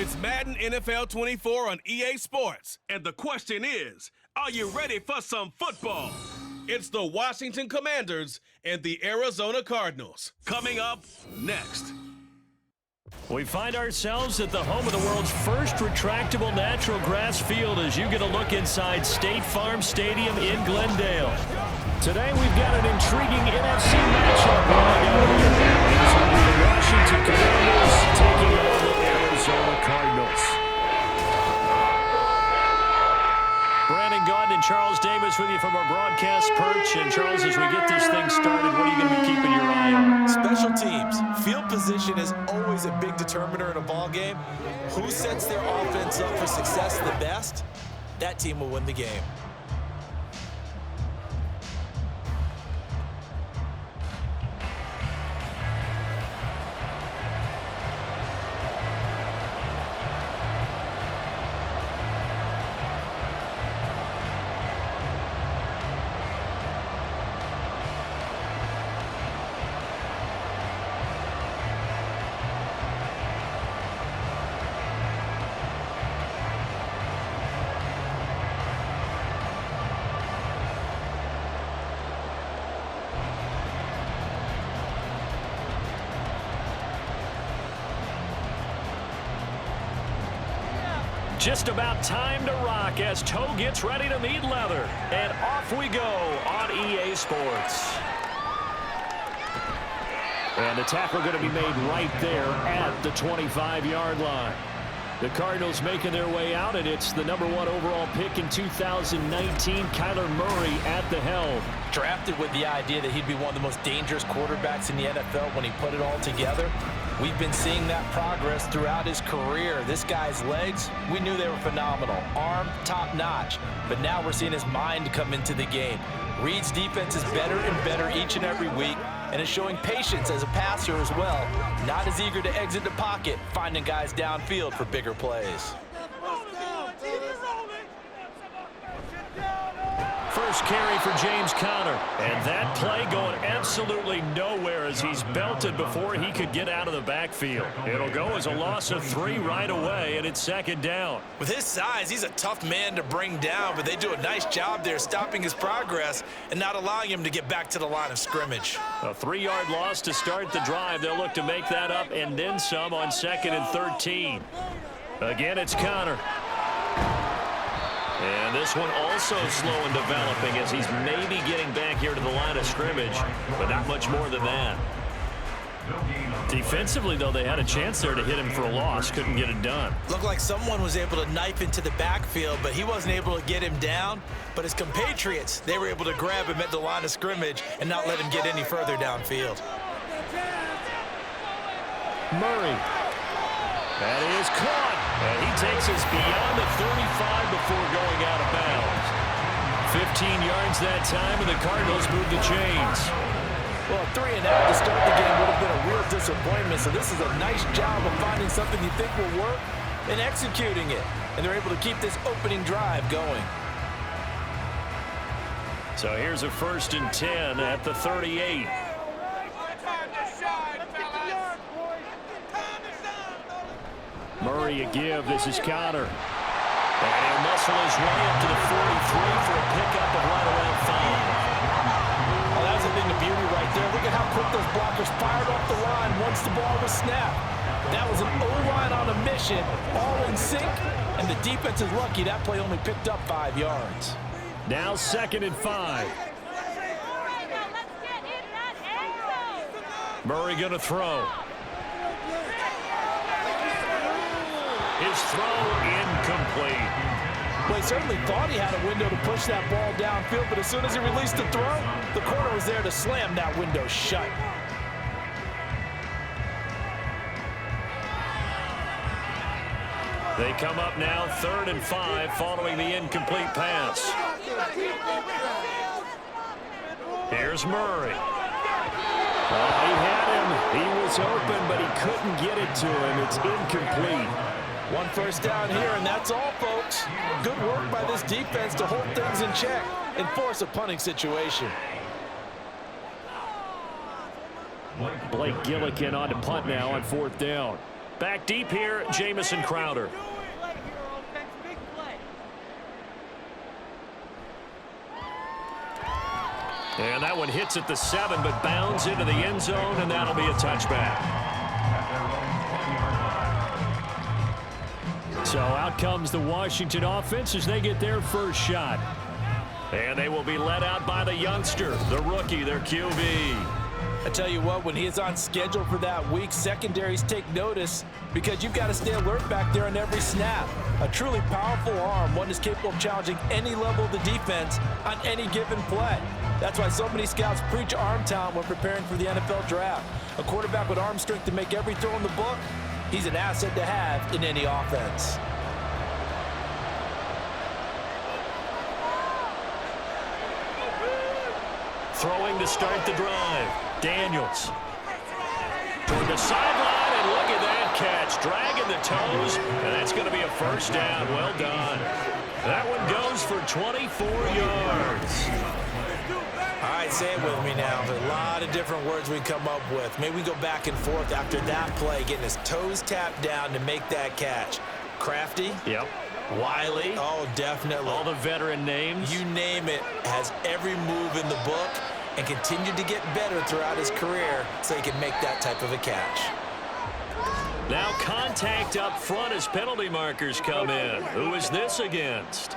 It's Madden NFL 24 on EA Sports. And the question is, are you ready for some football? It's the Washington Commanders and the Arizona Cardinals. Coming up next. We find ourselves at the home of the world's first retractable natural grass field as you get a look inside State Farm Stadium in Glendale. Today we've got an intriguing NFC matchup going on here. These will be the Washington Commanders taking on the Arizona Cardinals. Brandon Gaudin and Charles Davis with you from our broadcast perch. And Charles, as we get this thing started, what are you going to be keeping your eye on? Special teams. Field position is always a big determiner in a ball game. Who sets their offense up for success the best, that team will win the game. Just about time to rock as Toe gets ready to meet leather. And off we go on EA Sports. And the tackle going to be made right there at the 25-yard line. The Cardinals making their way out, and it's the #1 overall pick in 2019, Kyler Murray at the helm. Drafted with the idea that he'd be one of the most dangerous quarterbacks in the NFL when he put it all together. We've been seeing that progress throughout his career. This guy's legs, we knew they were phenomenal. Arm, top-notch. But now we're seeing his mind come into the game. Reed's defense is better and better each and every week, and is showing patience as a passer as well. Not as eager to exit the pocket, finding guys downfield for bigger plays. First carry for James Conner. And that play going absolutely nowhere as he's belted before he could get out of the backfield. It'll go as a loss of 3 right away, and it's second down. With his size, he's a tough man to bring down, but they do a nice job there stopping his progress and not allowing him to get back to the line of scrimmage. A 3-yard loss to start the drive. They'll look to make that up and then some on 2nd and 13. Again, it's Conner. And this one also slow in developing as he's maybe getting back here to the line of scrimmage, but not much more than that. Defensively, though, they had a chance there to hit him for a loss. Couldn't get it done. Looked like someone was able to knife into the backfield, but he wasn't able to get him down. But his compatriots, they were able to grab him at the line of scrimmage and not let him get any further downfield. Murray. That is caught. And he takes us beyond the 35 before going out of bounds. 15 yards that time, and the Cardinals move the chains. Well, 3 and out to start the game would have been a real disappointment, so this is a nice job of finding something you think will work and executing it. And they're able to keep this opening drive going. So here's a 1st and 10 at the 38. Murray a give. This is Conner. And he'll muscle his way up to the 43 for a pickup of right around 5. Oh, that's a thing of beauty right there. Look at how quick those blockers fired off the line once the ball was snapped. That was an O-line on a mission, all in sync, and the defense is lucky that play only picked up 5 yards. Now 2nd and 5. Murray going to throw. His throw incomplete. Well, he certainly thought he had a window to push that ball downfield, but as soon as he released the throw, the corner was there to slam that window shut. They come up now 3rd and 5 following the incomplete pass. Here's Murray. He had him. He was open, but he couldn't get it to him. It's incomplete. 1 first down here, and that's all, folks. Good work by this defense to hold things in check and force a punting situation. Blake Gillikin on to punt now on 4th down. Back deep here, Jamison Crowder. And that one hits at the 7, but bounds into the end zone, and that'll be a touchback. So out comes the Washington offense as they get their first shot. And they will be led out by the youngster, the rookie, their QB. I tell you what, when he is on schedule for that week, secondaries take notice because you've got to stay alert back there on every snap. A truly powerful arm, one is capable of challenging any level of the defense on any given play. That's why so many scouts preach arm talent when preparing for the NFL draft. A quarterback with arm strength to make every throw in the book, he's an asset to have in any offense. Throwing to start the drive. Daniels. Toward the sideline, and look at that catch. Dragging the toes, and that's going to be a first down. Well done. That one goes for 24 yards. All right, say it with me now. There's a lot of different words we come up with. Maybe we go back and forth after that play, getting his toes tapped down to make that catch. Crafty. Yep. Wiley. Oh, definitely. All the veteran names. You name it. Has every move in the book and continued to get better throughout his career so he can make that type of a catch. Now contact up front as penalty markers come in. Who is this against?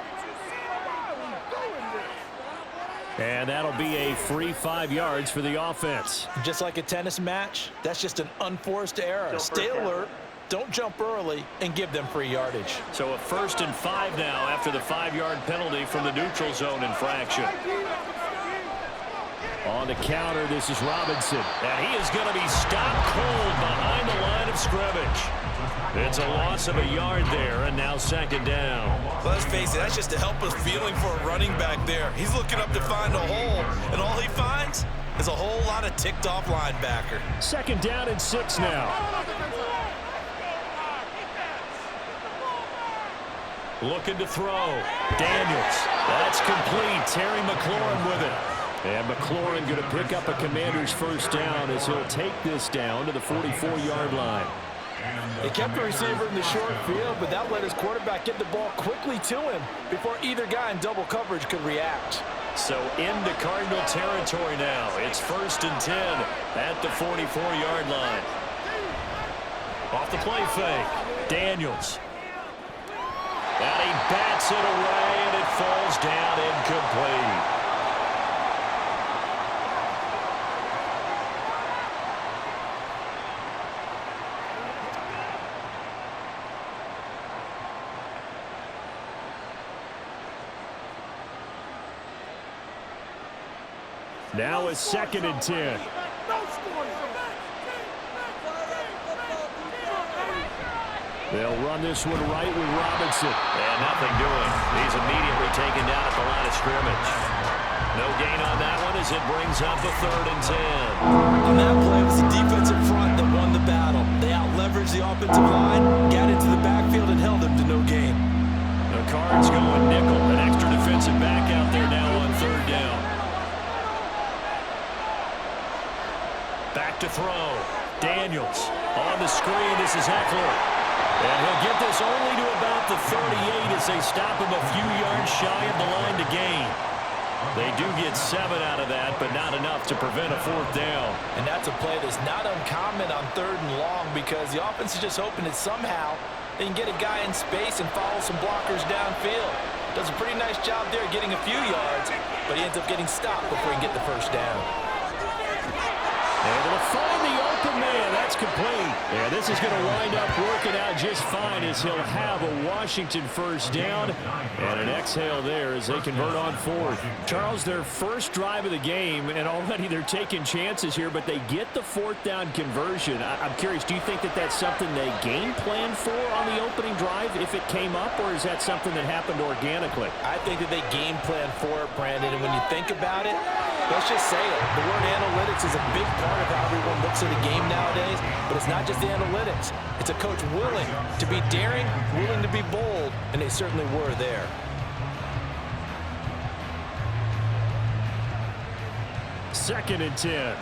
And that'll be a free 5 yards for the offense. Just like a tennis match, that's just an unforced error. Stay alert, don't jump early, and give them free yardage. So a 1st and 5 now after the 5-yard penalty from the neutral zone infraction. On the counter, this is Robinson. And he is going to be stopped cold behind the line of scrimmage. It's a loss of a yard there, and now 2nd down. Let's face it, that's just a helpless feeling for a running back there. He's looking up to find a hole, and all he finds is a whole lot of ticked-off linebacker. 2nd down and 6 now. Looking to throw. Daniels. That's complete. Terry McLaurin with it. And McLaurin going to pick up a Commander's first down as he'll take this down to the 44-yard line. They kept the receiver in the short field, but that let his quarterback get the ball quickly to him before either guy in double coverage could react. So into Cardinal territory now. It's 1st and 10 at the 44-yard line. Off the play fake. Daniels. And he bats it away, and it falls down incomplete. Now it's 2nd and 10. They'll run this one right with Robinson. And nothing doing. He's immediately taken down at the line of scrimmage. No gain on that one as it brings up a 3rd and 10. On that play, it was the defensive front that won the battle. They out-leveraged the offensive line, got into the backfield, and held them to no gain. The Cards going nickel. An extra defensive back out there now on 3rd down. Back to throw. Daniels on the screen. This is Eckler. And he'll get this only to about the 38 as they stop him a few yards shy of the line to gain. They do get 7 out of that, but not enough to prevent a 4th down. And that's a play that's not uncommon on 3rd and long because the offense is just hoping that somehow they can get a guy in space and follow some blockers downfield. Does a pretty nice job there getting a few yards, but he ends up getting stopped before he can get the 1st down. Able to find the open man. That's complete. Yeah, this is going to wind up working out just fine as he'll have a Washington 1st down. And an exhale there as they convert on 4th. Charles, their first drive of the game, and already they're taking chances here, but they get the 4th down conversion. I'm curious, do you think that that's something they game plan for on the opening drive if it came up, or is that something that happened organically? I think that they game plan for it, Brandon, and when you think about it, let's just say it. The word analytics is a big part of how everyone looks at a game nowadays, but it's not just the analytics. It's a coach willing to be daring, willing to be bold, and they certainly were there. Second and 10.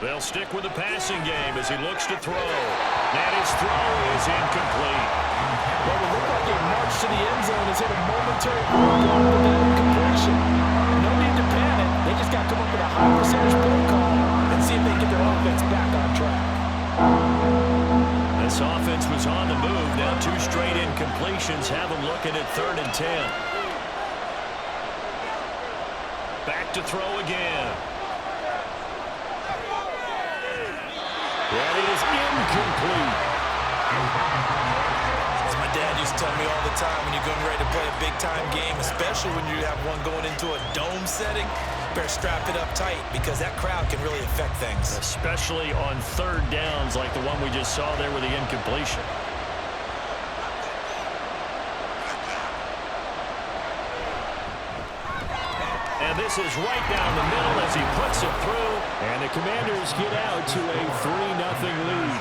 They'll stick with the passing game as he looks to throw. And his throw is incomplete. Well, it looked like a march to the end zone has hit a momentary roadblock with that incompletion. No need to panic. They just got to come up with a high percentage play call and see if they can get their offense back on track. This offense was on the move. Now 2 straight incompletions have them looking at 3rd and 10. Back to throw again. That is incomplete. As my dad used to tell me all the time, when you're getting ready to play a big-time game, especially when you have one going into a dome setting, better strap it up tight because that crowd can really affect things. Especially on 3rd downs like the one we just saw there with the incompletion. And this is right down the middle as he puts it through. And the Commanders get out to a 3-0 lead.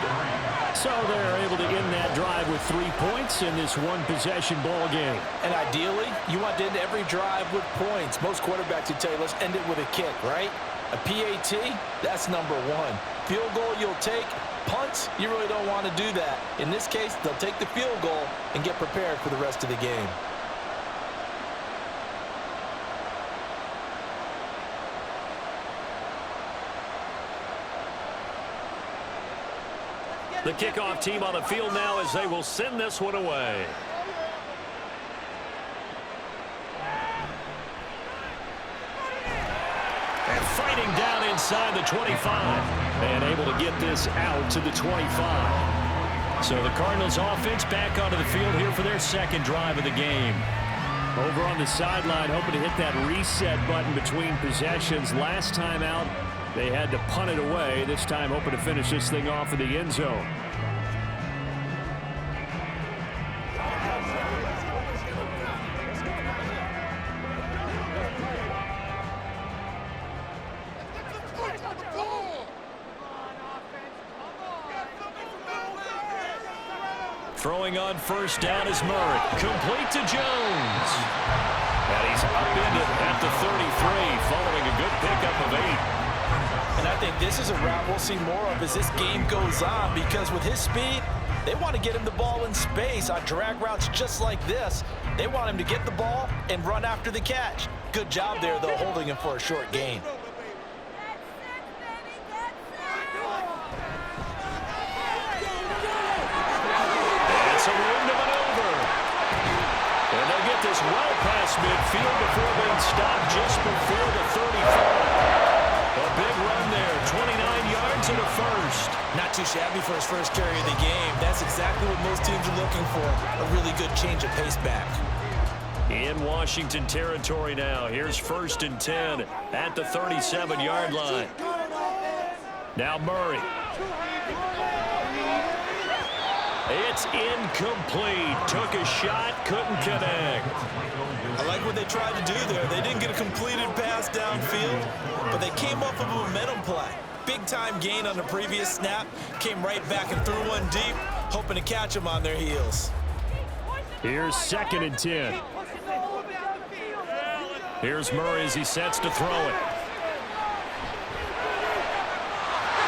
So they're able to end that drive with 3 points in this one-possession ball game. And ideally, you want to end every drive with points. Most quarterbacks would tell you, let's end it with a kick, right? A PAT, that's number 1. Field goal you'll take. Punts, you really don't want to do that. In this case, they'll take the field goal and get prepared for the rest of the game. The kickoff team on the field now as they will send this one away. And fighting down inside the 25. And able to get this out to the 25. So the Cardinals offense back onto the field here for their 2nd drive of the game. Over on the sideline, hoping to hit that reset button between possessions. Last time out, they had to punt it away. This time hoping to finish this thing off in the end zone. Throwing on 1st down is Murray. Complete to Jones. And he's upended at the 33 following a good pickup of 8. And I think this is a route we'll see more of as this game goes on because with his speed, they want to get him the ball in space on drag routes just like this. They want him to get the ball and run after the catch. Good job there, though, holding him for a short gain. It's a room to maneuver. And they'll get this well past midfield before being stopped just before the 35. A big run there, 29 yards and a 1st. Not too shabby for his first carry of the game. That's exactly what most teams are looking for, a really good change of pace back. In Washington territory now. Here's 1st and 10 at the 37-yard line. Now Murray. It's incomplete. Took a shot, couldn't connect. I like what they tried to do there. They didn't get a completed pass downfield, but they came off of a momentum play. Big-time gain on the previous snap. Came right back and threw one deep, hoping to catch them on their heels. Here's 2nd and 10. Here's Murray as he sets to throw it.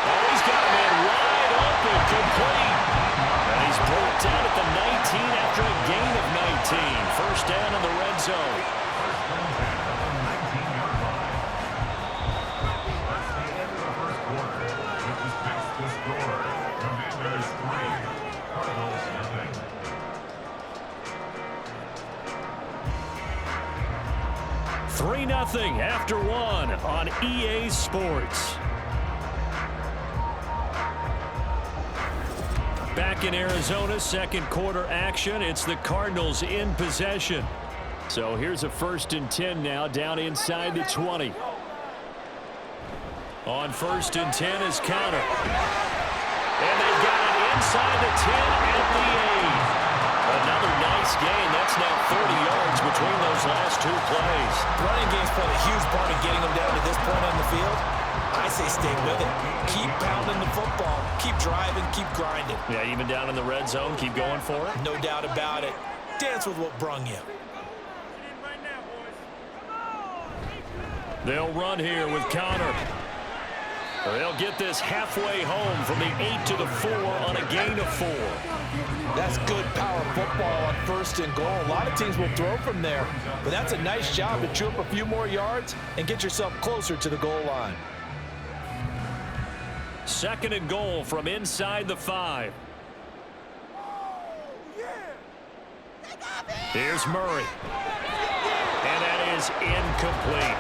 Oh, he's got a man wide open, complete. And he's brought down at the 19 after a gain of 19. 1st down in the red zone. Three 3-0 after 1 on EA Sports. Back in Arizona, 2nd quarter action. It's the Cardinals in possession. So here's a 1st and 10 now, down inside the 20. On 1st and 10 is Counter. And they've got it inside the 10 at the 8. Another nice gain. That's now 30 yards between those last 2 plays. The running game's played a huge part in getting them down to this point on the field. I say stay with it. Keep pounding the football. Keep driving. Keep grinding. Yeah, even down in the red zone, keep going for it. No doubt about it. Dance with what brung you. They'll run here with Counter. They'll get this halfway home from the 8 to the 4 on a gain of 4. That's good power football on 1st and goal. A lot of teams will throw from there, but that's a nice job to chew up a few more yards and get yourself closer to the goal line. 2nd and goal from inside the 5. Here's Murray. And that is incomplete.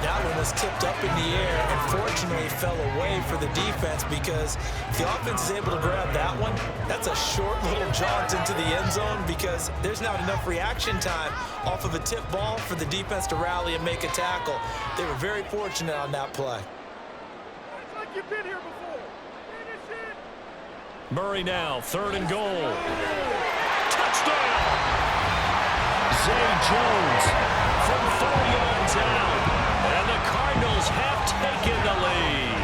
That one was tipped up in the air and fortunately fell away for the defense, because if the offense is able to grab that one, that's a short little jaunt into the end zone, because there's not enough reaction time off of a tip ball for the defense to rally and make a tackle. They were very fortunate on that play. Like you've been here before. Finish it. Murray now, 3rd and goal. Touchdown! Zay Jones from 4 yards out. And the Cardinals have taken the lead.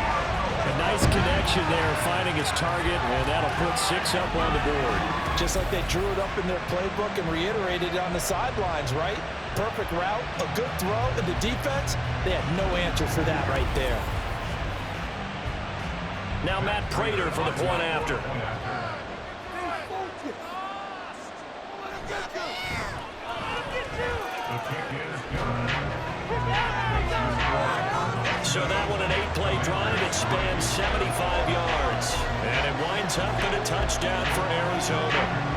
A nice connection there, finding his target, and that'll put 6 up on the board. Just like they drew it up in their playbook and reiterated it on the sidelines, right? Perfect route, a good throw, and the defense, they had no answer for that right there. Now Matt Prater for the point after. So that one, an 8-play drive that spans 75 yards. And it winds up in a touchdown for Arizona.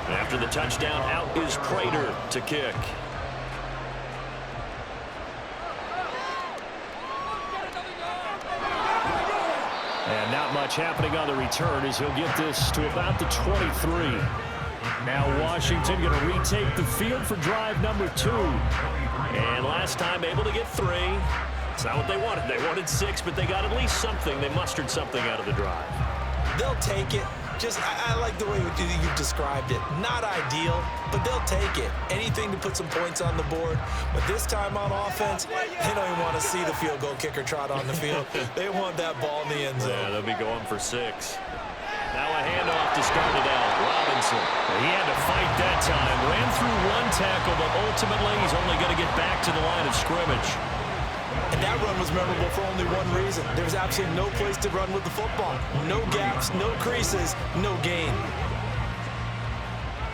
After the touchdown, out is Prater to kick. And not much happening on the return as he'll get this to about the 23. Now Washington going to retake the field for drive number 2. And last time able to get 3. It's not what they wanted. They wanted 6, but they got at least something. They mustered something out of the drive. They'll take it. Just, I like the way you've described it. Not ideal, but they'll take it. Anything to put some points on the board. But this time on offense, they don't even want to see the field goal kicker trot on the field. They want that ball in the end zone. Yeah, they'll be going for 6. Now a handoff to start it out. Robinson. He had to fight that time. Ran through 1 tackle, but ultimately he's only going to get back to the line of scrimmage. And that run was memorable for only one reason. There was absolutely no place to run with the football. No gaps, no creases, no gain.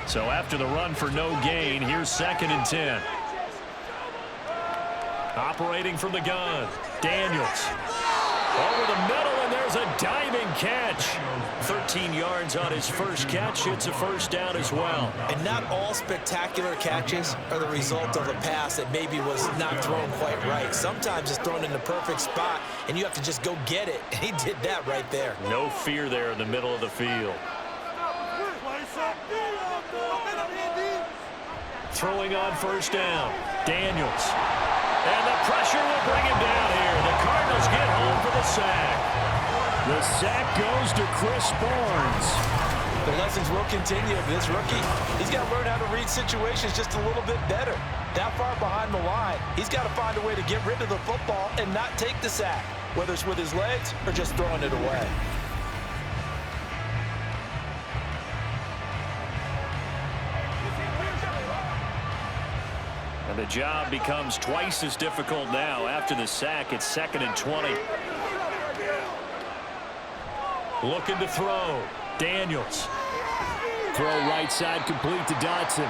So after the run for no gain, here's 2nd and 10. Operating from the gun, Daniels. Over the middle, and there's a diving catch. 13 yards on his first catch. It's a first down as well. And not all spectacular catches are the result of a pass that maybe was not thrown quite right. Sometimes it's thrown in the perfect spot, and you have to just go get it. And he did that right there. No fear there in the middle of the field. Throwing on first down, Daniels. And the pressure will bring him down here. The Cardinals get home for the sack. The sack goes to Chris Barnes. The lessons will continue. This rookie, he's got to learn how to read situations just a little bit better. That far behind the line, he's got to find a way to get rid of the football and not take the sack, whether it's with his legs or just throwing it away. And the job becomes twice as difficult now. After the sack, it's 2nd and 20. Looking to throw. Daniels. Throw right side complete to Dotson.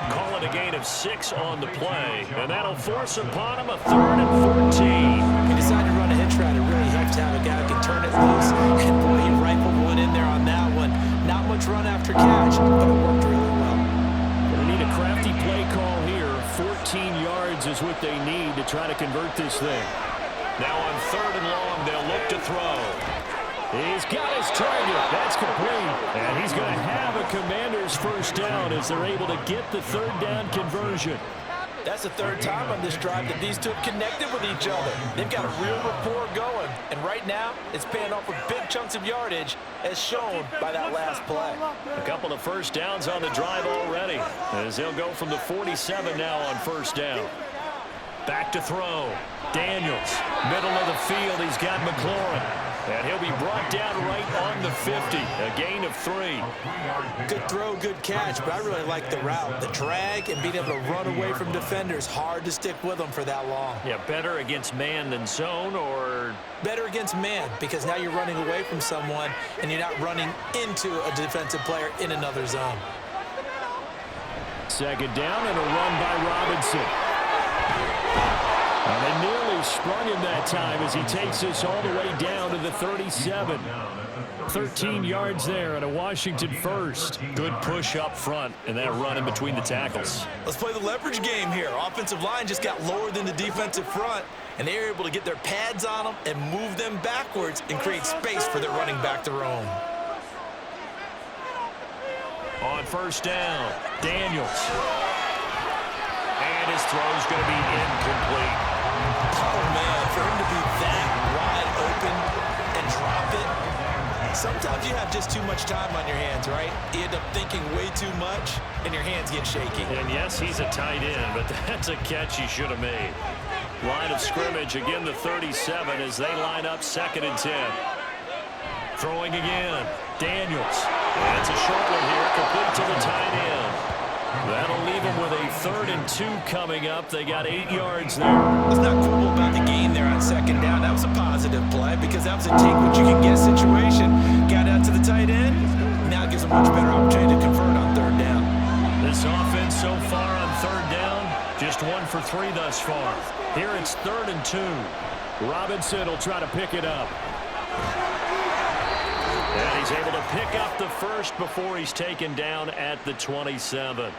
Call it a gain of 6 on the play. And that'll force upon him a 3rd and 14. He decided to run a hitch route. It really helps to have a guy who can turn it loose. And boy, he rifled one in there on that one. Not much run after catch, but it worked really well. They need a crafty play call here. 14 yards is what they need to try to convert this thing. Now on 3rd and long, they'll look to throw. He's got his target. That's complete. And he's going to have a Commander's first down as they're able to get the 3rd down conversion. That's the 3rd time on this drive that these two have connected with each other. They've got a real rapport going. And right now, it's paying off with big chunks of yardage, as shown by that last play. A couple of first downs on the drive already, as they'll go from the 47 now on first down. Back to throw. Daniels, middle of the field. He's got McLaurin. And he'll be brought down right on the 50. A gain of 3. Good throw, good catch, but I really like the route. The drag and being able to run away from defenders. Hard to stick with them for that long. Yeah, better against man than zone, or? Better against man, because now you're running away from someone and you're not running into a defensive player in another zone. Second down and a run by Robinson. And they nearly sprung him that time as he takes us all the way down to the 37. 13 yards there and a Washington first. Good push up front and that run in between the tackles. Let's play the leverage game here. Offensive line just got lower than the defensive front, and they were able to get their pads on them and move them backwards and create space for their running back to roam. On first down, Daniels. And his throw's going to be incomplete. Oh, man, for him to be that wide open and drop it. Sometimes you have just too much time on your hands, right? You end up thinking way too much, and your hands get shaky. And yes, he's a tight end, but that's a catch he should have made. Line of scrimmage, again the 37 as they line up 2nd and 10. Throwing again, Daniels. And it's a short one here, complete to the tight end. That'll leave him with a 3rd and 2 coming up. They got 8 yards there. Let's not quibble about the gain there on 2nd down. That was a positive play because that was a take-what-you-can-get situation. Got out to the tight end. Now it gives a much better opportunity to convert on 3rd down. This offense so far on 3rd down, just 1 for 3 thus far. Here it's 3rd and 2. Robinson will try to pick it up. And he's able to pick up the first before he's taken down at the 27.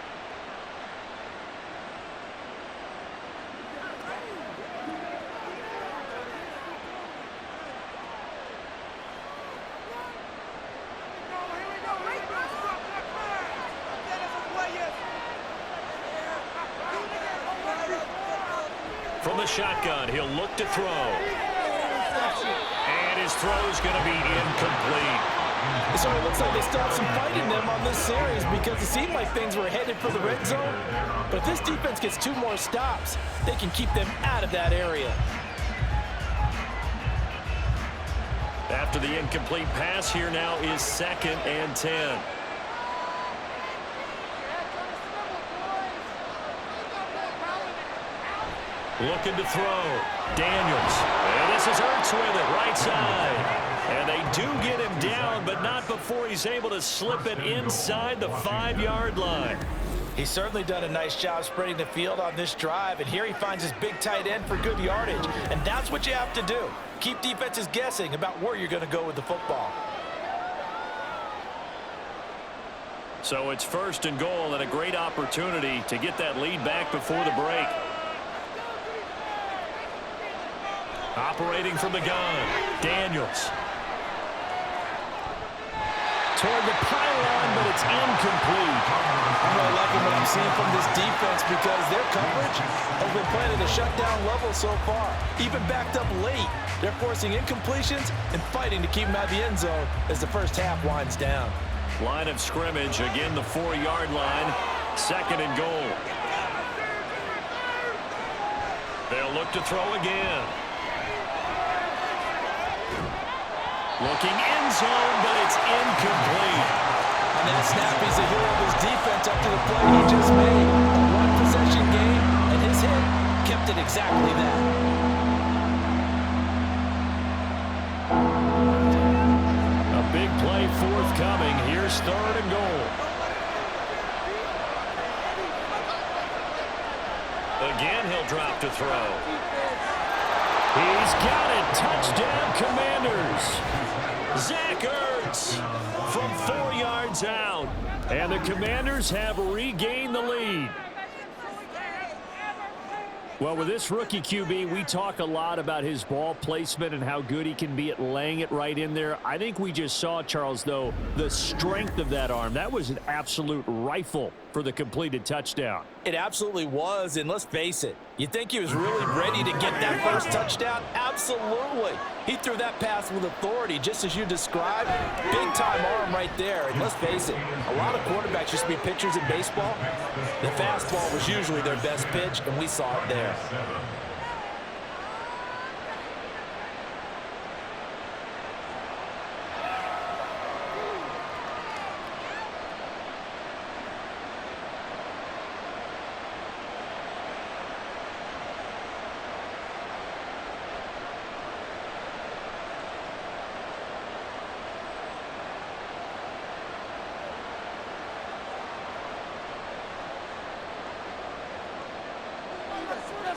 From the shotgun, he'll look to throw. And his throw's going to be incomplete. So it looks like they still have some fight in them on this series because it seemed like things were headed for the red zone. But if this defense gets 2 more stops, they can keep them out of that area. After the incomplete pass, here now is 2nd and 10. Looking to throw. Daniels. And this is Ertz with it, right side. And they do get him down, but not before he's able to slip it inside the 5-yard line. He's certainly done a nice job spreading the field on this drive, and here he finds his big tight end for good yardage. And that's what you have to do. Keep defenses guessing about where you're going to go with the football. So it's 1st and goal and a great opportunity to get that lead back before the break. Operating from the gun, Daniels. Toward the pylon, but it's incomplete. I'm really liking what I'm seeing from this defense because their coverage has been playing at a shutdown level so far. Even backed up late, they're forcing incompletions and fighting to keep them out of the end zone as the first half winds down. Line of scrimmage, again the 4-yard line, 2nd and goal. They'll look to throw again. Looking end zone, but it's incomplete. On that snap, he's a hero of his defense up to the play he just made. A 1-possession game, and his hit kept it exactly that. A big play forthcoming. Here's 3rd and goal. Again, he'll drop to throw. He's got it. Touchdown, Commanders. Zach Ertz from 4 yards out. And the Commanders have regained the lead. Well, with this rookie QB, we talk a lot about his ball placement and how good he can be at laying it right in there. I think we just saw, Charles, though, the strength of that arm. That was an absolute rifle for the completed touchdown. It absolutely was, and let's face it, you think he was really ready to get that first touchdown? Absolutely. He threw that pass with authority, just as you described. Big-time arm right there, and let's face it, a lot of quarterbacks used to be pitchers in baseball. The fastball was usually their best pitch, and we saw it there.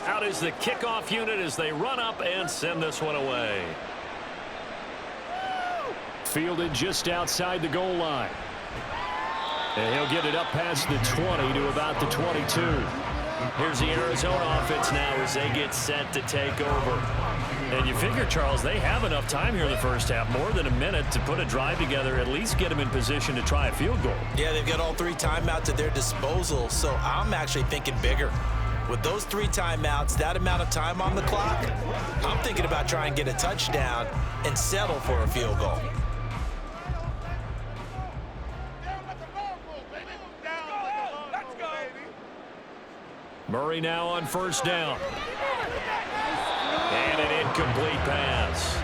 Out is the kickoff unit as they run up and send this one away. Fielded just outside the goal line. And he'll get it up past the 20 to about the 22. Here's the Arizona offense now as they get set to take over. And you figure, Charles, they have enough time here in the first half, more than a minute, to put a drive together, at least get them in position to try a field goal. Yeah, they've got all 3 timeouts at their disposal, so I'm actually thinking bigger. With those 3 timeouts, that amount of time on the clock, I'm thinking about trying to get a touchdown and settle for a field goal. Murray now on first down. And an incomplete pass.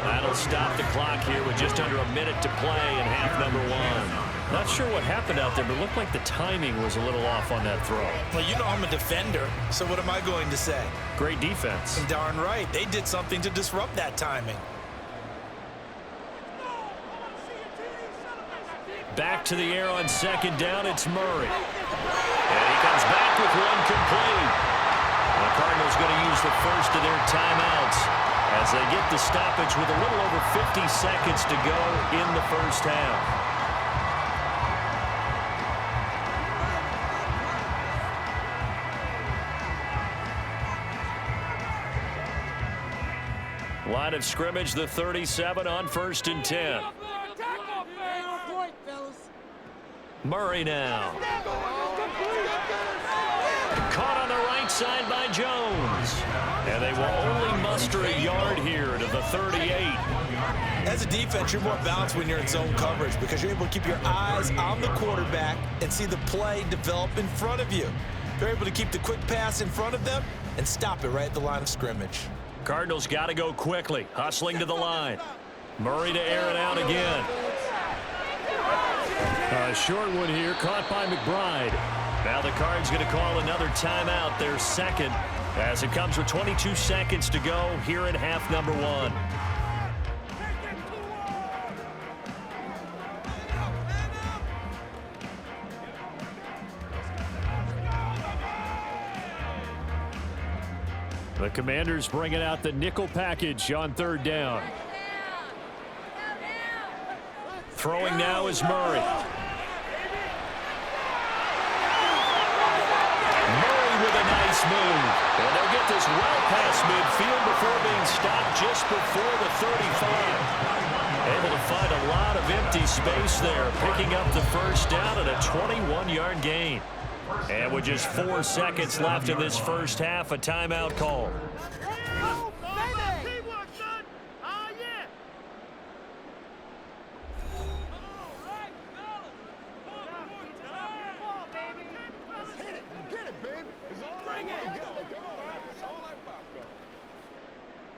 That'll stop the clock here with just under a minute to play in half number 1. Not sure what happened out there, but it looked like the timing was a little off on that throw. Well, you know I'm a defender, so what am I going to say? Great defense. Darn right. They did something to disrupt that timing. Back to the air on second down, it's Murray. And he comes back with one complete. The Cardinals going to use the first of their timeouts as they get the stoppage with a little over 50 seconds to go in the first half. Line of scrimmage, the 37 on first and 10. Murray now. Caught on the right side by Jones. And they will only muster a yard here to the 38. As a defense, you're more balanced when you're in zone coverage because you're able to keep your eyes on the quarterback and see the play develop in front of you. You're able to keep the quick pass in front of them and stop it right at the line of scrimmage. Cardinals got to go quickly, hustling to the line. Murray to air it out again. A short one here, caught by McBride. Now the Cards going to call another timeout, their second, as it comes with 22 seconds to go here in half number 1. The Commanders bringing out the nickel package on third down. Throwing now is Murray. Murray with a nice move. And they'll get this well past midfield before being stopped just before the 35. Able to find a lot of empty space there, picking up the first down and a 21-yard gain. And with just 4 seconds left in this first half, a timeout call.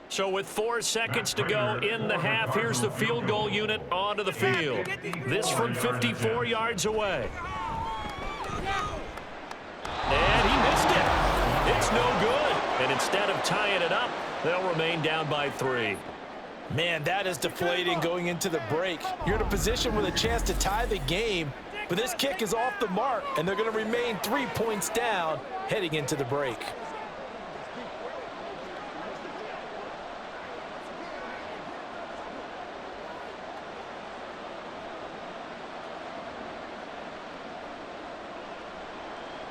So with 4 seconds to go in the half, here's the field goal unit onto the field. This from 54 yards away. And he missed it. It's no good. And instead of tying it up, they'll remain down by 3. Man, that is deflating going into the break. You're in a position with a chance to tie the game, but this kick is off the mark, and they're going to remain 3 points down heading into the break.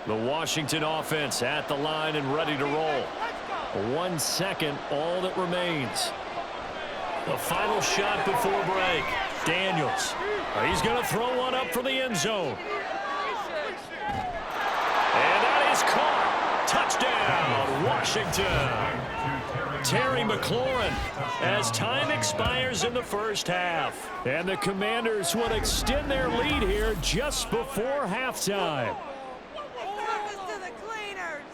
The Washington offense at the line and ready to roll. 1 second, all that remains. The final shot before break. Daniels. He's going to throw one up for the end zone. Washington. Terry McLaurin as time expires in the first half. And the Commanders will extend their lead here just before halftime.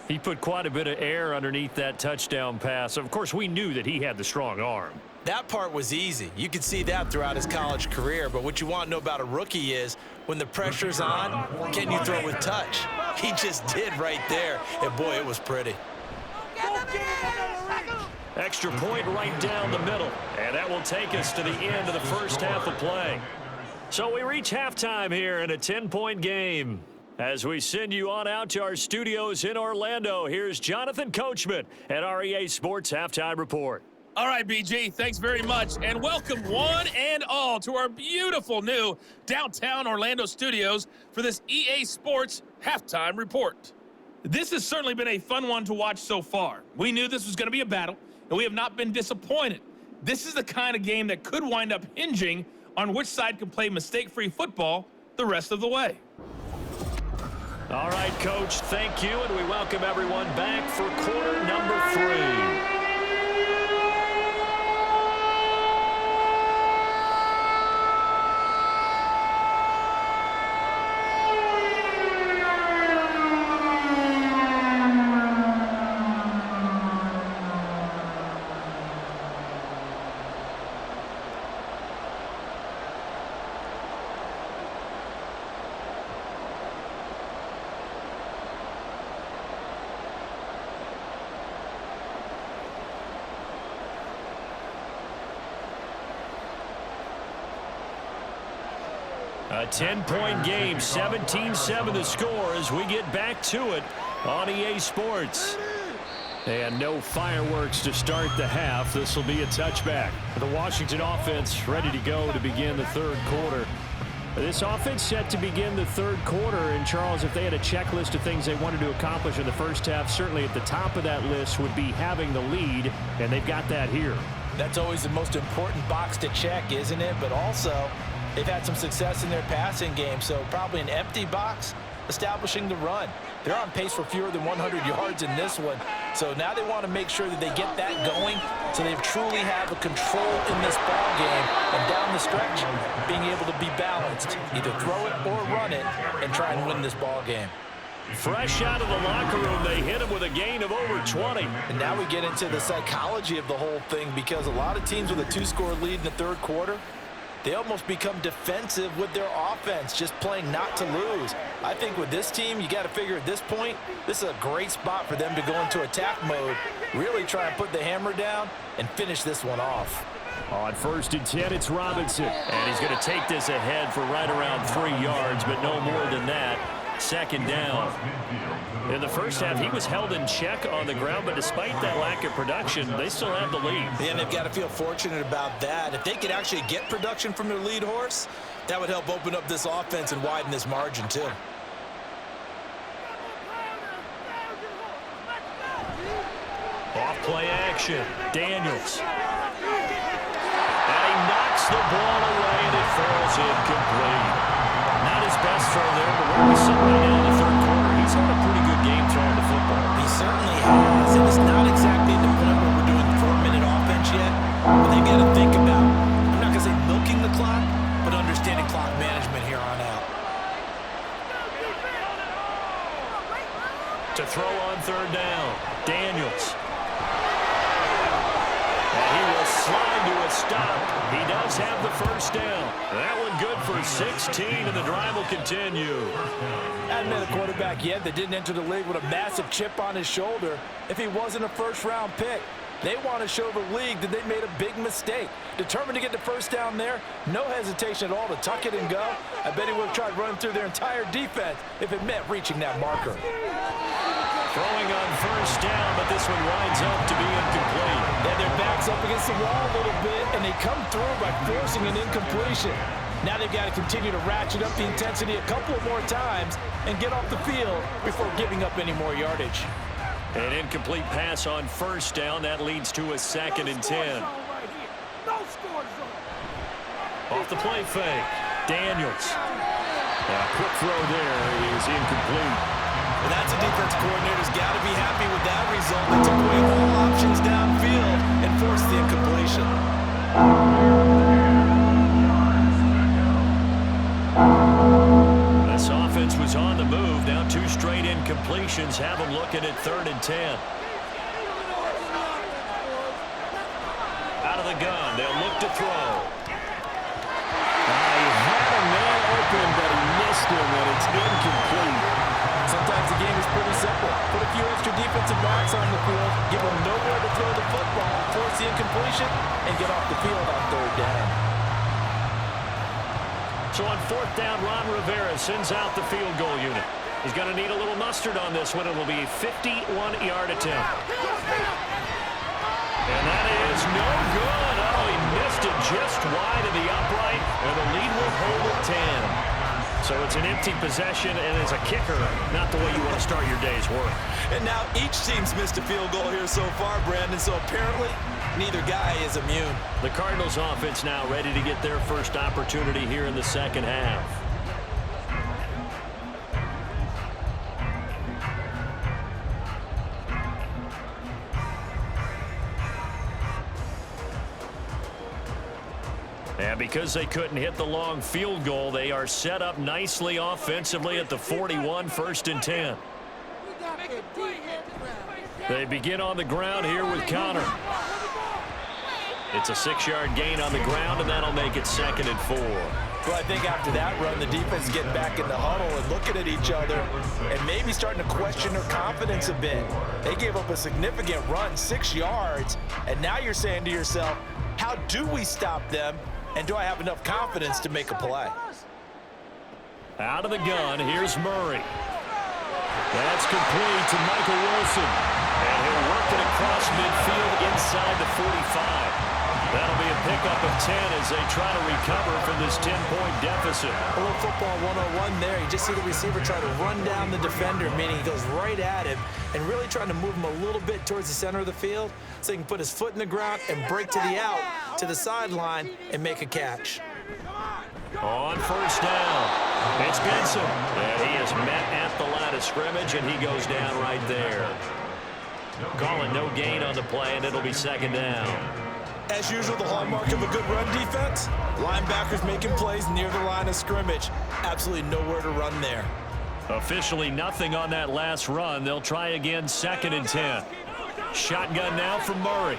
He put quite a bit of air underneath that touchdown pass. Of course, we knew that he had the strong arm. That part was easy. You could see that throughout his college career. But what you want to know about a rookie is when the pressure's on, can you throw with touch? He just did right there. And, boy, it was pretty. Extra point right down the middle. And that will take us to the end of the first half of play. So we reach halftime here in a 10-point game. As we send you on out to our studios in Orlando, here's Jonathan Coachman at our EA Sports Halftime Report. All right, BG, thanks very much, and welcome one and all to our beautiful new downtown Orlando studios for this EA Sports Halftime Report. This has certainly been a fun one to watch so far. We knew this was going to be a battle, and we have not been disappointed. This is the kind of game that could wind up hinging on which side can play mistake-free football the rest of the way. All right, Coach, thank you, and we welcome everyone back for quarter number 3. A 10-point game, 17-7 the score as we get back to it on EA Sports. And no fireworks to start the half. This will be a touchback. The Washington offense ready to go to begin the third quarter. This offense set to begin the third quarter. And, Charles, if they had a checklist of things they wanted to accomplish in the first half, certainly at the top of that list would be having the lead, and they've got that here. That's always the most important box to check, isn't it? But also, they've had some success in their passing game, so probably an empty box establishing the run. They're on pace for fewer than 100 yards in this one, so now they want to make sure that they get that going so they truly have a control in this ball game, and down the stretch, being able to be balanced, either throw it or run it, and try and win this ball game. Fresh out of the locker room, they hit him with a gain of over 20. And now we get into the psychology of the whole thing, because a lot of teams with a 2-score lead in the third quarter, they almost become defensive with their offense, just playing not to lose. I think with this team, you got to figure at this point, this is a great spot for them to go into attack mode, really try and put the hammer down and finish this one off. On 1st and 10, it's Robinson. And he's going to take this ahead for right around 3 yards, but no more than that. Second down. In the first half, he was held in check on the ground, but despite that lack of production, they still have the lead. Yeah, and they've got to feel fortunate about that. If they could actually get production from their lead horse, that would help open up this offense and widen this margin too. Off play action. Daniels. And he knocks the ball away, and it falls incomplete. Not his best throw there, but where we sit right now in the third quarter, he's had a pretty good game throwing the football. He certainly has, and it's not exactly the point where we're doing 4-minute offense yet, but they've got to think about, I'm not going to say milking the clock, but understanding clock management here on out. To throw on third down, Daniels. And he will slide to a stop. He does have the first down. That one good for 16, and the drive will continue. Hadn't been a quarterback yet that didn't enter the league with a massive chip on his shoulder if he wasn't a first-round pick. They want to show the league that they made a big mistake. Determined to get the first down there, no hesitation at all to tuck it and go. I bet he would have tried running through their entire defense if it meant reaching that marker. Throwing on first down, but this one winds up to be incomplete. Yeah, their back's up against the wall a little bit, and they come through by forcing an incompletion. Now they've got to continue to ratchet up the intensity a couple more times and get off the field before giving up any more yardage. An incomplete pass on first down. That leads to a 2nd and 10. Off the play fake. Daniels. A quick throw there is incomplete. Well, that's a defense coordinator's got to be happy with that result. They took completions have them looking at 3rd and 10. Out of the gun, they'll look to throw. He had a man open, but he missed him, and it's incomplete. Sometimes the game is pretty simple. Put a few extra defensive backs on the field, give them nowhere to throw the football, force the incompletion, and get off the field on 3rd down. So on 4th down, Ron Rivera sends out the field goal unit. He's going to need a little mustard on this one. It will be a 51-yard attempt. And that is no good. Oh, he missed it just wide of the upright, and the lead will hold at 10. So it's an empty possession, and as a kicker, not the way you want to start your day's work. And now each team's missed a field goal here so far, Brandon, so apparently neither guy is immune. The Cardinals offense now ready to get their first opportunity here in the second half. And because they couldn't hit the long field goal, they are set up nicely offensively at the 41, 1st and 10. They begin on the ground here with Connor. It's a 6-yard gain on the ground, and that'll make it 2nd and 4. Well, I think after that run, the defense is getting back in the huddle and looking at each other and maybe starting to question their confidence a bit. They gave up a significant run, 6 yards, and now you're saying to yourself, how do we stop them? And do I have enough confidence to make a play? Out of the gun, here's Murray. That's complete to Michael Wilson. And he'll work it across midfield inside the 45. That'll be a pickup of 10 as they try to recover from this 10-point deficit. A little football 101 there. You just see the receiver try to run down the defender, meaning he goes right at him and really trying to move him a little bit towards the center of the field so he can put his foot in the ground and break to the out, to the sideline, and make a catch. On 1st down, it's Benson. And he is met at the line of scrimmage, and he goes down right there. Calling no gain on the play, and it'll be 2nd down. As usual, the hallmark of a good run defense, linebackers making plays near the line of scrimmage. Absolutely nowhere to run there. Officially nothing on that last run. They'll try again, 2nd and 10. Shotgun now from Murray.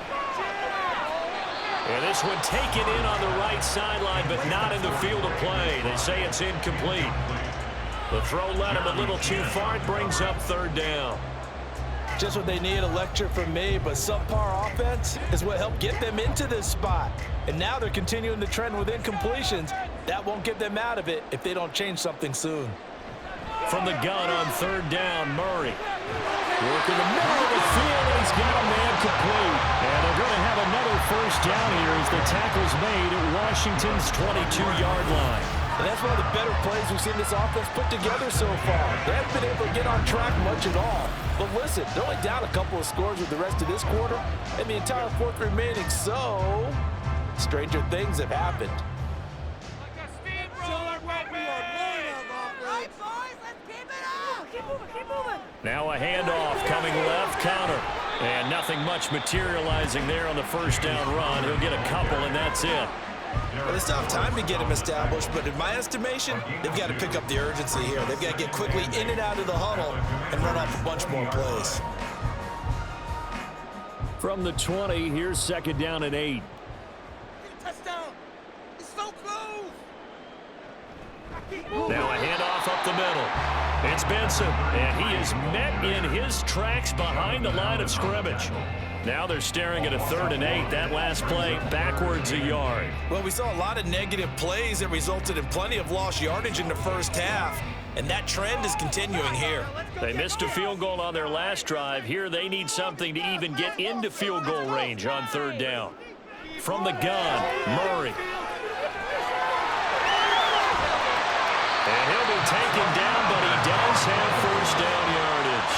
And this one taken in on the right sideline, but not in the field of play. They say it's incomplete. The throw led him a little too far. It brings up 3rd down. Just what they need, a lecture from me, but subpar offense is what helped get them into this spot. And now they're continuing the trend with incompletions. That won't get them out of it if they don't change something soon. From the gun on 3rd down, Murray. Working the middle of the field, and he's got a man complete. And they're going to have another 1st down here as the tackle's made at Washington's 22-yard line. And that's one of the better plays we've seen this offense put together so far. They haven't been able to get on track much at all. But listen, they're only down a couple of scores with the rest of this quarter and the entire 4th remaining, so stranger things have happened. Now a handoff coming left, counter. And nothing much materializing there on the 1st down run. He'll get a couple, and that's it. Well, they still have time to get him established, but in my estimation, they've got to pick up the urgency here. They've got to get quickly in and out of the huddle and run off a bunch more plays. From the 20, here's 2nd down and 8. Touchdown! It's so close! Now a handoff up the middle. It's Benson, and he is met in his tracks behind the line of scrimmage. Now they're staring at a 3rd and 8. That last play backwards a yard. Well, we saw a lot of negative plays that resulted in plenty of lost yardage in the 1st half, and that trend is continuing here. They missed a field goal on their last drive. Here they need something to even get into field goal range on 3rd down. From the gun, Murray. And he'll be taken down, but he does have 1st down yardage.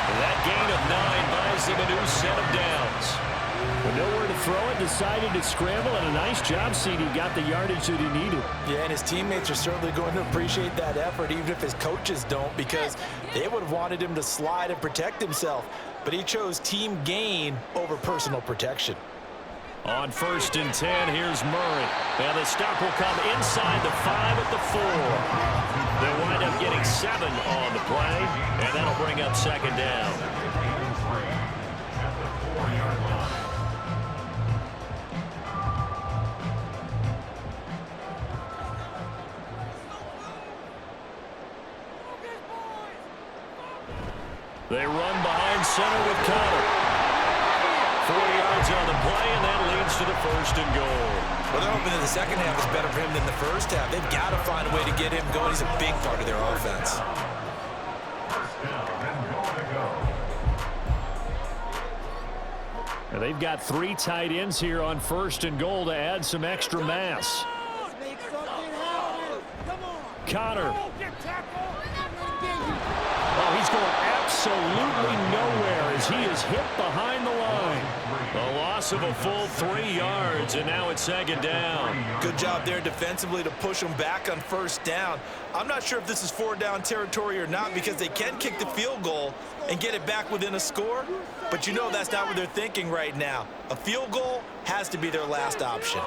And that gain of 9 buys them a new set of downs. With nowhere to throw it, decided to scramble, and a nice job, CD. Got the yardage that he needed. Yeah, and his teammates are certainly going to appreciate that effort, even if his coaches don't, because they would have wanted him to slide and protect himself. But he chose team gain over personal protection. On 1st and 10, here's Murray. And the stop will come inside the 5 at the 4. They'll wind up getting 27 on the play, and that'll bring up second down. They run behind center with Connor. 4 yards on the play, and that leads to the first and goal. Well, they're hoping that the second half is better for him than the first half. They've got to find a way to get him going. He's a big part of their offense. And they've got 3 tight ends here on first and goal to add some extra mass. Connor. Oh, he's going absolutely nowhere as he is hit behind the line. A loss of a full 3 yards, and now it's second down. Good job there defensively to push them back on first down. I'm not sure if this is 4-down territory or not because they can kick the field goal and get it back within a score, but you know that's not what they're thinking right now. A field goal has to be their last option.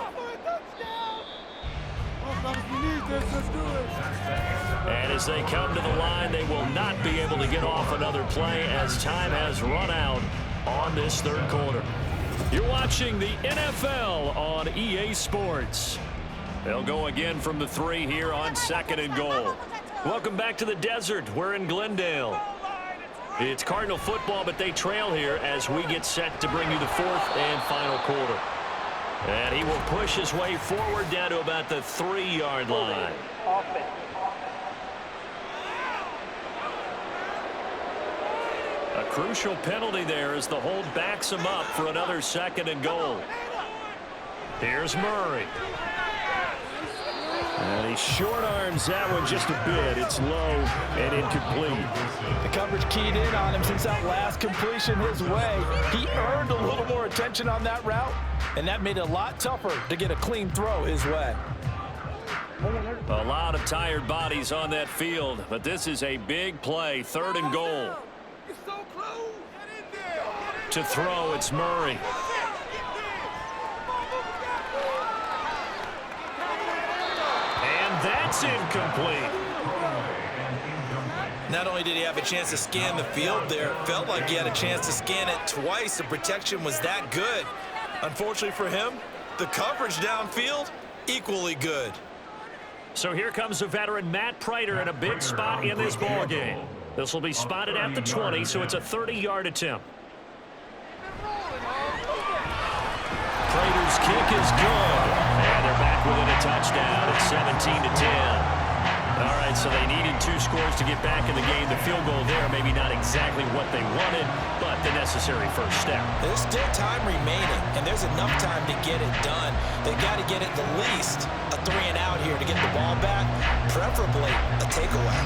And as they come to the line, they will not be able to get off another play as time has run out on this third quarter. You're watching the NFL on EA Sports. They'll go again from the 3 here on second and goal. Welcome back to the desert. We're in Glendale. It's Cardinal football, but they trail here as we get set to bring you the 4th and final quarter. And he will push his way forward down to about the 3-yard line. A crucial penalty there as the hold backs him up for another second and goal. Here's Murray. And he short arms that one just a bit. It's low and incomplete. The coverage keyed in on him since that last completion his way. He earned a little more attention on that route, and that made it a lot tougher to get a clean throw his way. A lot of tired bodies on that field, but this is a big play. 3rd and goal. To throw, it's Murray. And that's incomplete. Not only did he have a chance to scan the field there, it felt like he had a chance to scan it twice. The protection was that good. Unfortunately for him, the coverage downfield, equally good. So here comes a veteran, Matt Prater, in a big spot in this ballgame. This will be spotted at the 20, so it's a 30-yard attempt. Prater's kick is good. And they're back within a touchdown. It's 17-10. All right, so they needed 2 scores to get back in the game. The field goal there, maybe not exactly what they wanted, but the necessary first step. There's still time remaining, and there's enough time to get it done. They've got to get at the least a 3-and-out here to get the ball back, preferably a takeaway.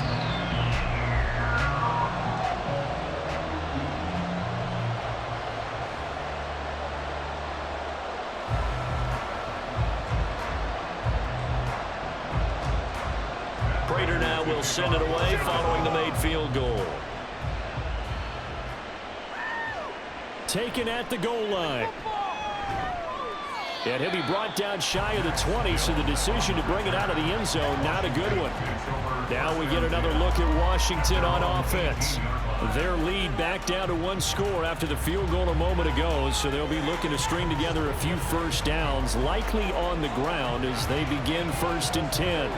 Prater now will send it away following the made field goal. Taken at the goal line. And he'll be brought down shy of the 20, so the decision to bring it out of the end zone, not a good one. Now we get another look at Washington on offense. Their lead back down to 1 score after the field goal a moment ago, so they'll be looking to string together a few first downs, likely on the ground as they begin 1st and 10.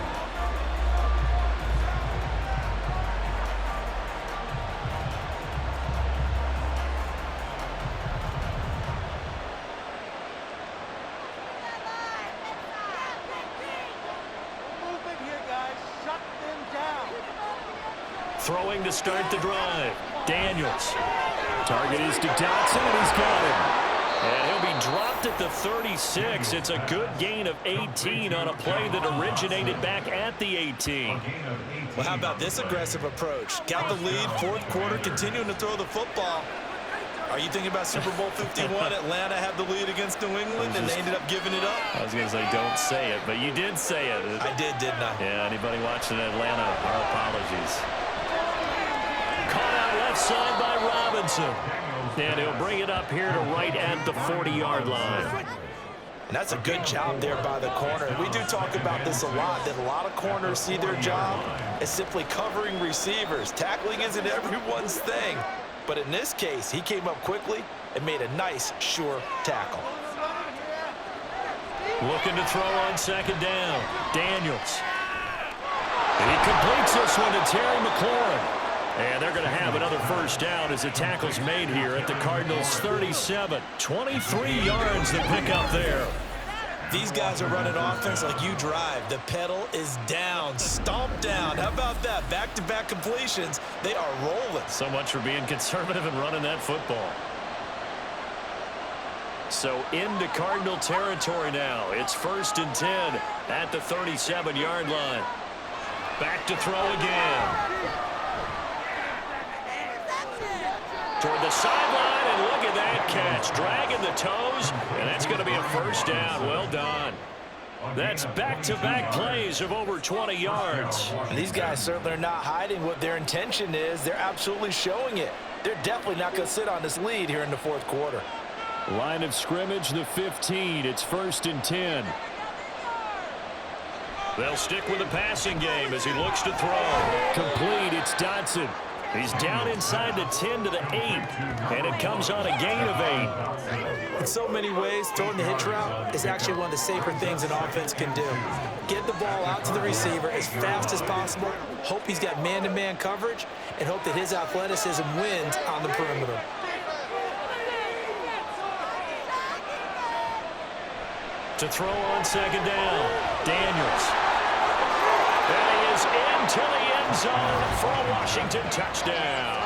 Throwing to start the drive. Daniels. Target is to Dotson, and he's got him. And he'll be dropped at the 36. It's a good gain of 18 on a play that originated back at the 18. Well, how about this aggressive approach? Got the lead, 4th quarter, continuing to throw the football. Are you thinking about Super Bowl 51? Atlanta had the lead against New England, and they ended up giving it up? I was going to say, don't say it, but you did say it. I did, didn't I? Yeah, anybody watching Atlanta, our apologies. Caught out left side by Robinson. And he'll bring it up here to right at the 40-yard line. And that's a good job there by the corner. We do talk about this a lot, that a lot of corners see their job as simply covering receivers. Tackling isn't everyone's thing. But in this case, he came up quickly and made a nice, sure tackle. Looking to throw on second down. Daniels. And he completes this one to Terry McLaurin. And they're going to have another first down as the tackle's made here at the Cardinals 37. 23 yards to pick up there. These guys are running offense like you drive. The pedal is down, stomp down. How about that? Back-to-back completions. They are rolling. So much for being conservative and running that football. So into Cardinal territory now. It's 1st and 10 at the 37-yard line. Back to throw again. Toward the sideline, and look at that catch. Dragging the toes, and that's going to be a first down. Well done. That's back-to-back plays of over 20 yards. And these guys certainly are not hiding what their intention is. They're absolutely showing it. They're definitely not going to sit on this lead here in the fourth quarter. Line of scrimmage, the 15. It's 1st and 10. They'll stick with the passing game as he looks to throw. Complete, it's Dotson. He's down inside the 10 to the 8, and it comes on a gain of 8. In so many ways, throwing the hitch route is actually one of the safer things an offense can do. Get the ball out to the receiver as fast as possible, hope he's got man-to-man coverage, and hope that his athleticism wins on the perimeter. To throw on second down, Daniels. And he is into the end zone for a Washington touchdown.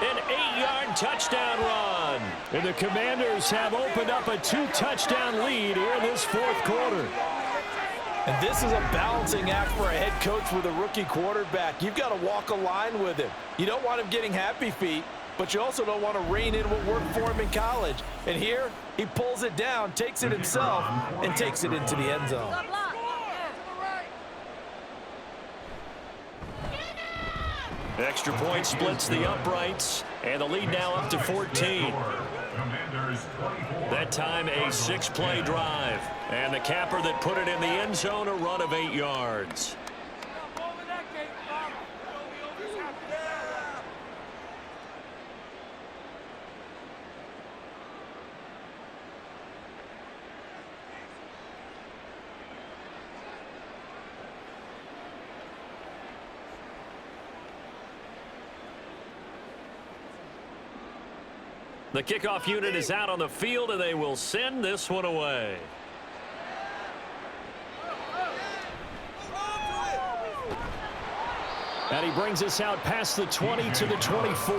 An 8-yard touchdown run. And the Commanders have opened up a 2-touchdown lead here in this fourth quarter. And this is a balancing act for a head coach with a rookie quarterback. You've got to walk a line with him. You don't want him getting happy feet, but you also don't want to rein in what worked for him in college. And here, he pulls it down, takes it himself, and takes it into the end zone. Extra point splits the uprights, and the lead now up to 14. That time a 6-play drive, and the capper that put it in the end zone, a run of 8 yards. The kickoff unit is out on the field, and they will send this one away. And he brings us out past the 20 to the 24.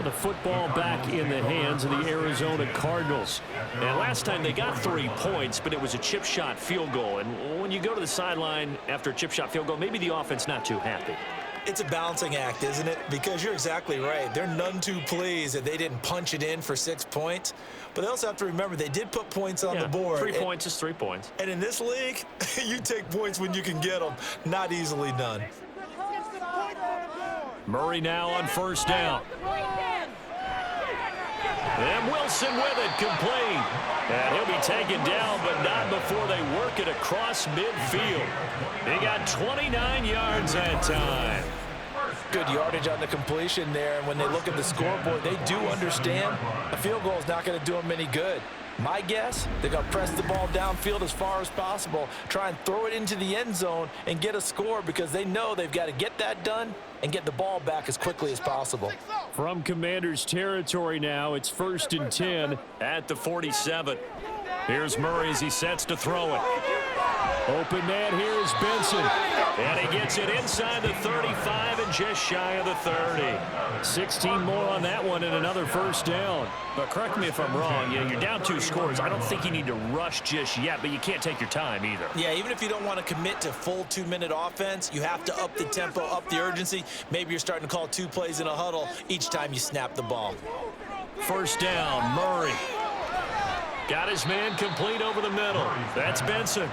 The football back in the hands of the Arizona Cardinals. And last time they got 3 points, but it was a chip shot field goal. And when you go to the sideline after a chip shot field goal, maybe the offense not too happy. It's a balancing act, isn't it? Because you're exactly right. They're none too pleased that they didn't punch it in for 6 points. But they also have to remember they did put points on the board. 3 points is 3 points. And in this league, you take points when you can get them. Not easily done. Murray now on first down. And Wilson with it, complete. And he'll be taken down, but not before they work it across midfield. He got 29 yards that time. Good yardage on the completion there. And when they look at the scoreboard, they do understand a field goal is not going to do them any good. My guess, they're going to press the ball downfield as far as possible, try and throw it into the end zone and get a score because they know they've got to get that done and get the ball back as quickly as possible. From Commanders territory now, it's 1st and 10 at the 47. Here's Murray as he sets to throw it. Open man here is Benson. And he gets it inside the 35 and just shy of the 30. 16 more on that one and another first down. But correct me if I'm wrong. Yeah, you're down 2 scores. I don't think you need to rush just yet, but you can't take your time either. Yeah, even if you don't want to commit to full 2-minute offense, you have to up the tempo, up the urgency. Maybe you're starting to call 2 plays in a huddle each time you snap the ball. First down, Murray. Got his man complete over the middle. That's Benson.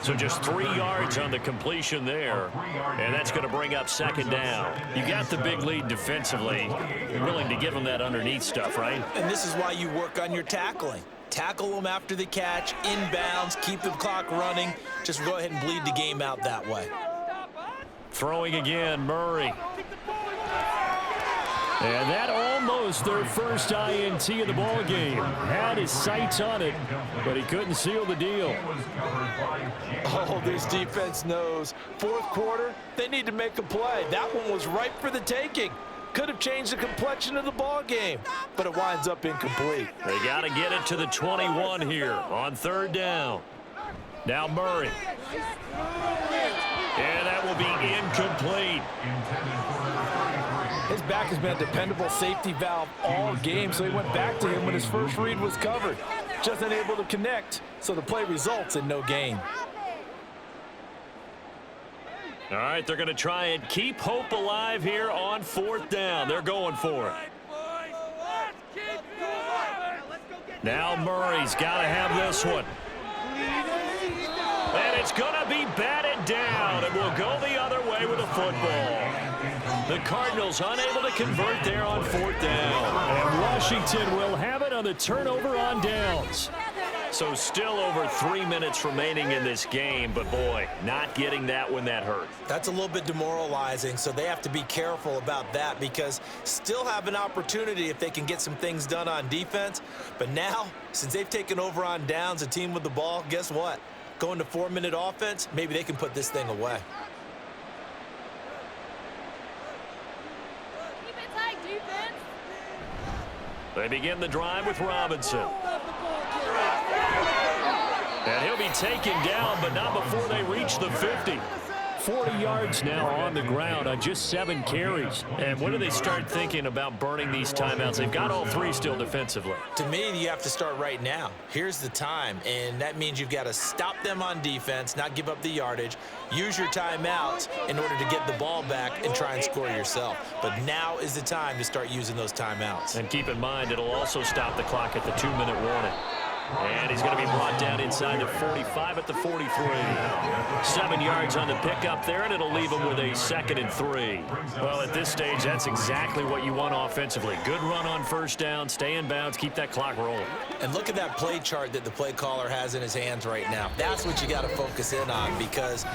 So just 3 yards on the completion there. And that's going to bring up second down. You got the big lead defensively. You're willing to give them that underneath stuff, right? And this is why you work on your tackling. Tackle them after the catch, inbounds, keep the clock running. Just go ahead and bleed the game out that way. Throwing again, Murray. And that almost their first INT of the ball game. Had his sights on it, but he couldn't seal the deal. Oh, this defense knows. Fourth quarter, they need to make a play. That one was ripe for the taking. Could have changed the complexion of the ball game, but it winds up incomplete. They got to get it to the 21 here on third down. Now Murray. And that will be incomplete. His back has been a dependable safety valve all game, so he went back to him when his first read was covered. Just unable to connect, so the play results in no gain. All right, they're going to try and keep hope alive here on fourth down. They're going for it. Now Murray's got to have this one. And it's going to be batted down, and we'll go the other way with the football. The Cardinals unable to convert there on fourth down. And Washington will have it on the turnover on downs. So still over 3 minutes remaining in this game, but boy, not getting that when that hurt. That's a little bit demoralizing, so they have to be careful about that because still have an opportunity if they can get some things done on defense. But now, since they've taken over on downs, a team with the ball, guess what? Going to 4-minute offense, maybe they can put this thing away. Keep it tight, defense. They begin the drive with Robinson. And he'll be taken down, but not before they reach the 50. 40 yards now on the ground on just 7 carries. And when do they start thinking about burning these timeouts? They've got all 3 still defensively. To me, you have to start right now. Here's the time, and that means you've got to stop them on defense, not give up the yardage, use your timeouts in order to get the ball back and try and score yourself. But now is the time to start using those timeouts. And keep in mind, it'll also stop the clock at the 2-minute warning. And he's going to be brought down inside the 45 at the 43. 7 yards on the pickup there, and it'll leave him with a 2nd and 3. Well, at this stage, that's exactly what you want offensively. Good run on first down, stay in bounds, keep that clock rolling. And look at that play chart that the play caller has in his hands right now. That's what you got to focus in on because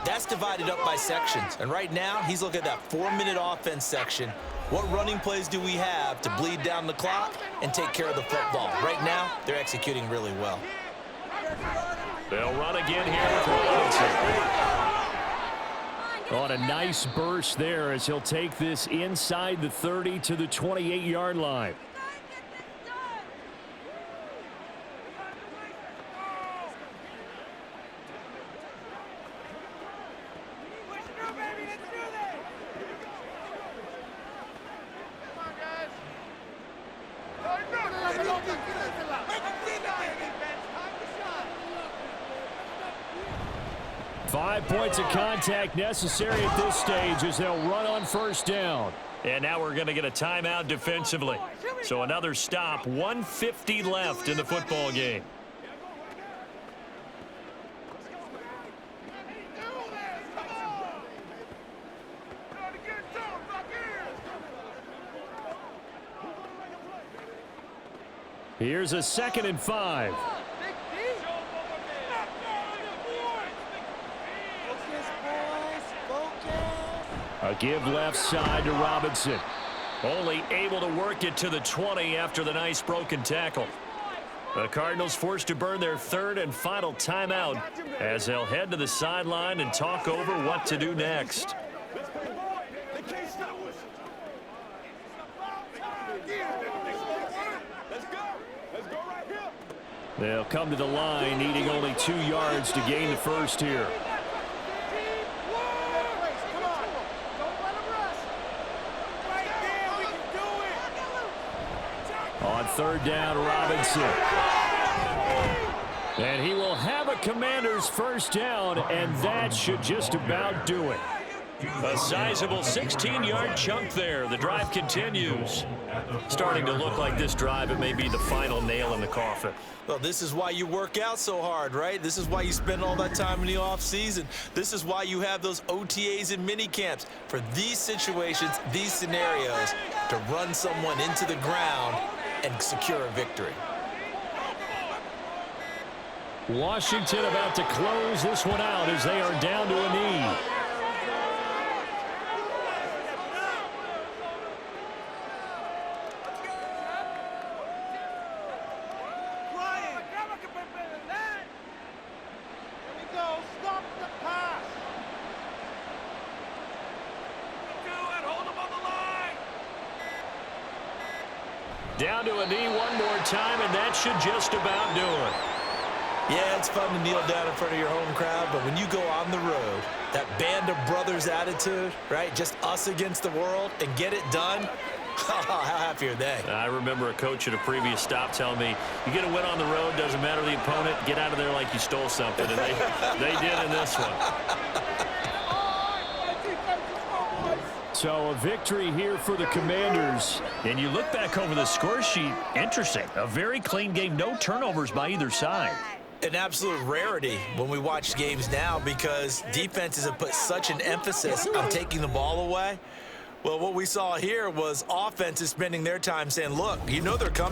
that's divided up by sections. And right now, he's looking at that 4-minute offense section. What running plays do we have to bleed down the clock and take care of the football? Right now, they're executing really well. They'll run again here with Robinson. On a nice burst there as he'll take this inside the 30 to the 28-yard line. Five points of contact necessary at this stage as they'll run on first down. And now we're going to get a timeout defensively. So another stop, 1:50 left in the football game. Here's a 2nd and 5. A give left side to Robinson. Only able to work it to the 20 after the nice broken tackle. The Cardinals forced to burn their 3rd and final timeout as they'll head to the sideline and talk over what to do next. They'll come to the line, needing only 2 yards to gain the first here. On third down, Robinson. And he will have a Commander's first down, and that should just about do it. A sizable 16-yard chunk there. The drive continues. Starting to look like this drive, it may be the final nail in the coffin. Well, this is why you work out so hard, right? This is why you spend all that time in the offseason. This is why you have those OTAs and mini camps. For these situations, these scenarios, to run someone into the ground and secure a victory. Washington about to close this one out as they are down to a knee. Down to a knee one more time, and that should just about do it. Yeah, it's fun to kneel down in front of your home crowd, but when you go on the road, that band of brothers attitude, right, just us against the world, and get it done, how happy are they? I remember a coach at a previous stop telling me, you get a win on the road, doesn't matter the opponent, get out of there like you stole something, and they did in this one. So a victory here for the Commanders. And you look back over the score sheet, interesting. A very clean game, no turnovers by either side. An absolute rarity when we watch games now because defenses have put such an emphasis on taking the ball away. Well, what we saw here was offenses spending their time saying, look, you know they're coming.